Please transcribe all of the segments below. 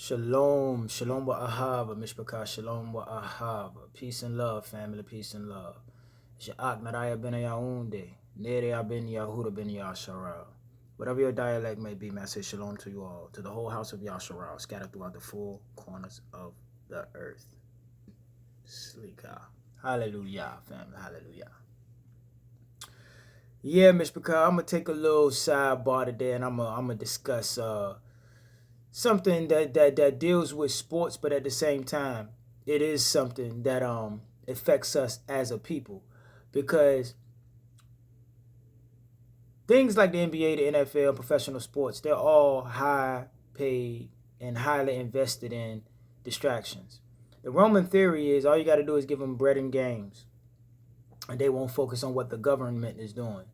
Shalom, shalom wa ahava, mishpachah, shalom wa ahava. Peace and love, family, peace and love. Sha'ak naraya ben yaounde, nere ben yahuda ben yasharal. Whatever your dialect may be, man, I say shalom to you all, to the whole house of Yasharal, scattered throughout the four corners of the earth. Slika. Hallelujah, family, hallelujah. Yeah, Mishpachah, I'm going to take a little sidebar today, and I'm gonna discuss something that deals with sports, but at the same time, it is something that affects us as a people, because things like the NBA, the NFL, professional sports, they're all high paid and highly invested in distractions. The Roman theory is all you got to do is give them bread and games, and they won't focus on what the government is doing.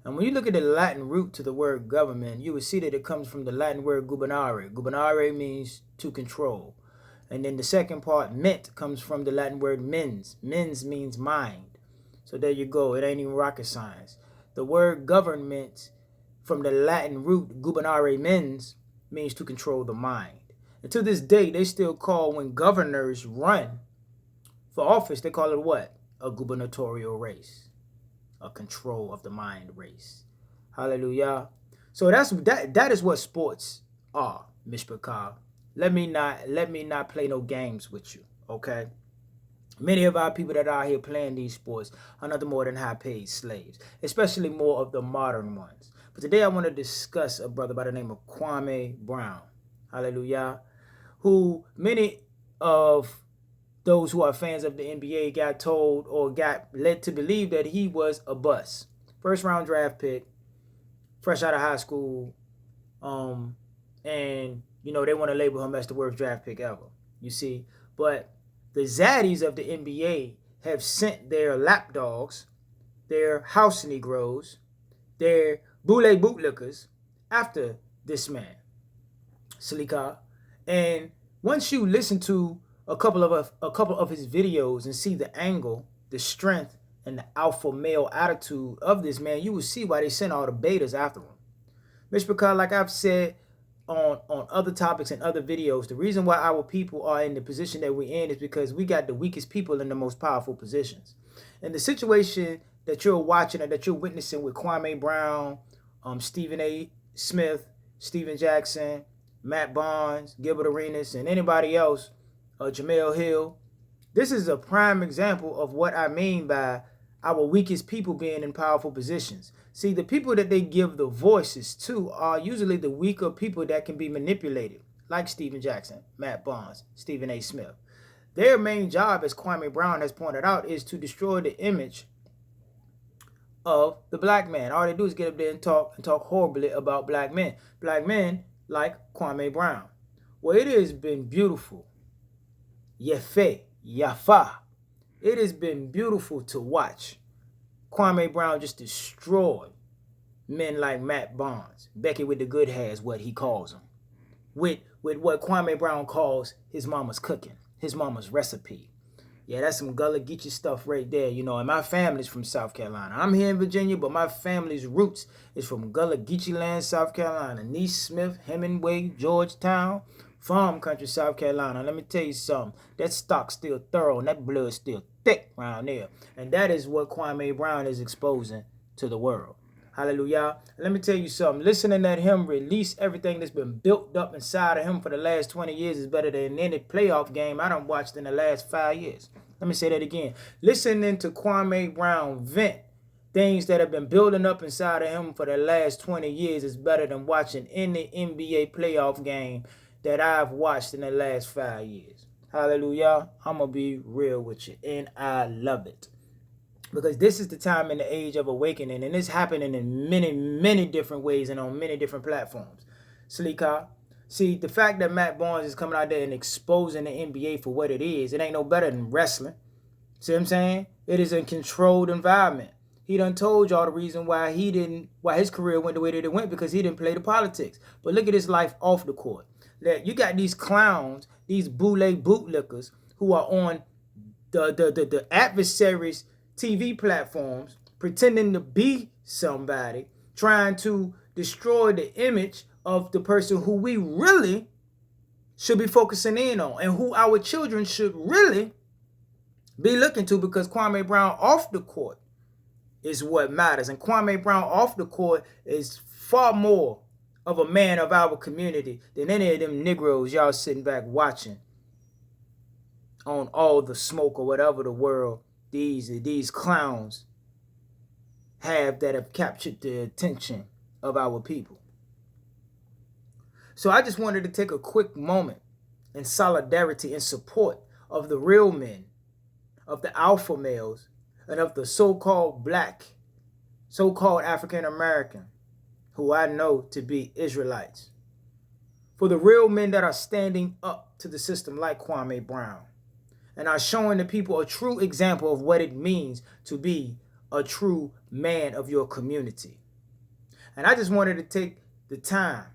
And when you look at the Latin root to the word government, you will see that it comes from the Latin word gubernare. Gubernare means to control. And then the second part, ment, comes from the Latin word mens. Mens means mind. So there you go. It ain't even rocket science. The word government from the Latin root gubernare mens means to control the mind. And to this day, they still call, when governors run for office, they call it what? A gubernatorial race. A control of the mind race. Hallelujah. So that is what sports are, Mishpachah. Let me not play no games with you, okay? Many of our people that are out here playing these sports are nothing more than high-paid slaves, especially more of the modern ones. But today I want to discuss a brother by the name of Kwame Brown. Hallelujah. Who many of those who are fans of the NBA got told or got led to believe that he was a bust. First round draft pick, fresh out of high school, and they want to label him as the worst draft pick ever. You see, but the zaddies of the NBA have sent their lapdogs, their house Negroes, their boule bootlickers after this man, Salika. And once you listen to a couple of his videos and see the angle, the strength, and the alpha male attitude of this man, you will see why they sent all the betas after him. Mishpachah, like I've said on other topics and other videos, the reason why our people are in the position that we're in is because we got the weakest people in the most powerful positions. And the situation that you're watching and that you're witnessing with Kwame Brown, Stephen A. Smith, Steven Jackson, Matt Barnes, Gilbert Arenas, and anybody else, Jamel Hill, this is a prime example of what I mean by our weakest people being in powerful positions. See, the people that they give the voices to are usually the weaker people that can be manipulated, like Steven Jackson, Matt Barnes, Stephen A. Smith. Their main job, as Kwame Brown has pointed out, is to destroy the image of the black man. All they do is get up there and talk horribly about black men. Black men like Kwame Brown. Well, it has been beautiful. Yefe, Yafa. It has been beautiful to watch Kwame Brown just destroy men like Matt Barnes. Becky with the good hair is what he calls them. With what Kwame Brown calls his mama's cooking, his mama's recipe. Yeah, that's some Gullah Geechee stuff right there, and my family's from South Carolina. I'm here in Virginia, but my family's roots is from Gullah Geechee land, South Carolina. Neese Smith, Hemingway, Georgetown, farm country, South Carolina. Let me tell you something. That stock's still thorough and that blood's still thick around there. And that is what Kwame Brown is exposing to the world. Hallelujah. Let me tell you something. Listening at him release everything that's been built up inside of him for the last 20 years is better than any playoff game I done watched in the last 5 years. Let me say that again. Listening to Kwame Brown vent things that have been building up inside of him for the last 20 years is better than watching any NBA playoff game that I've watched in the last 5 years. Hallelujah. I'm going to be real with you. And I love it. Because this is the time in the age of awakening. And it's happening in many, many different ways and on many different platforms. Salika. See, the fact that Matt Barnes is coming out there and exposing the NBA for what it is, it ain't no better than wrestling. See what I'm saying? It is a controlled environment. He done told y'all the reason why his career went the way that it went, because he didn't play the politics. But look at his life off the court. That you got these clowns, these boule bootlickers who are on the adversaries' TV platforms pretending to be somebody, trying to destroy the image of the person who we really should be focusing in on, and who our children should really be looking to, because Kwame Brown off the court is what matters. And Kwame Brown off the court is far more of a man of our community than any of them Negroes y'all sitting back watching on All the Smoke or whatever the world these clowns have that have captured the attention of our people. So I just wanted to take a quick moment in solidarity and support of the real men, of the alpha males, and of the so-called black, so-called African American, who I know to be Israelites. For the real men that are standing up to the system like Kwame Brown and are showing the people a true example of what it means to be a true man of your community. And I just wanted to take the time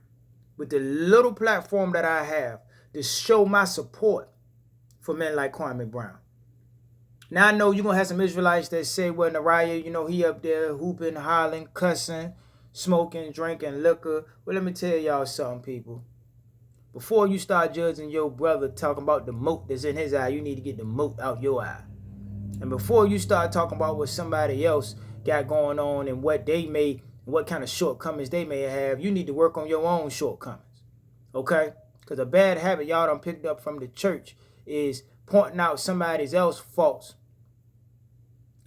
with the little platform that I have to show my support for men like Kwame Brown. Now I know you're going to have some Israelites that say, well, Nariah, he up there hooping, hollering, cussing, smoking, drinking liquor. Well, let me tell y'all something, people. Before you start judging your brother talking about the mote that's in his eye, you need to get the mote out your eye. And before you start talking about what somebody else got going on and what kind of shortcomings they may have, you need to work on your own shortcomings. Okay? Because a bad habit y'all done picked up from the church is pointing out somebody else's faults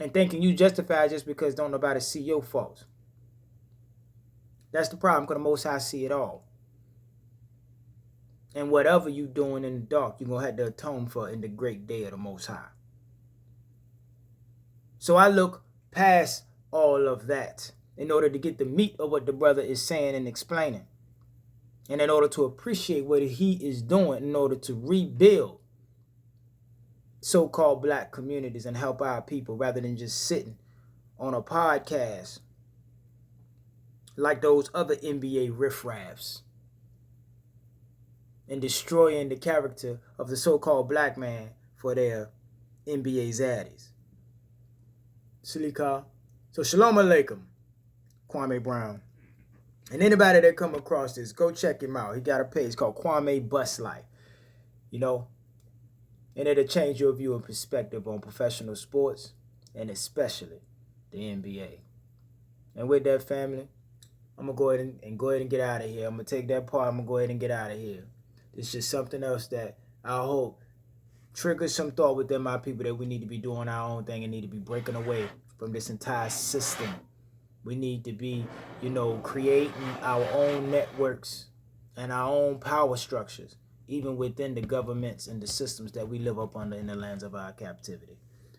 and thinking you justified just because don't nobody see your faults. That's the problem, because the Most High see it all. And whatever you doing in the dark, you're going to have to atone for in the great day of the Most High. So I look past all of that in order to get the meat of what the brother is saying and explaining. And in order to appreciate what he is doing in order to rebuild so-called black communities and help our people, rather than just sitting on a podcast like those other NBA riffraffs and destroying the character of the so-called black man for their NBA zaddies. Salika. So shalom alaikum, Kwame Brown. And anybody that come across this, go check him out. He got a page called Kwame Bus Life. And it'll change your view and perspective on professional sports, and especially the NBA. And with that, family, I'm going to go ahead and get out of here. I'm going to take that part. I'm going to go ahead and get out of here. It's just something else that I hope triggers some thought within my people, that we need to be doing our own thing and need to be breaking away from this entire system. We need to be, creating our own networks and our own power structures, even within the governments and the systems that we live up under in the lands of our captivity.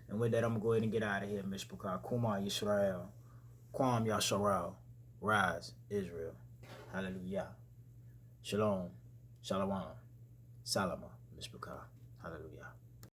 And with that, I'm going to go ahead and get out of here, Mishpachah. Kuma Yisrael. Kwam Yasharal. Rise, Israel. Hallelujah. Shalom. Shalom. Salama. Mishpachah. Hallelujah.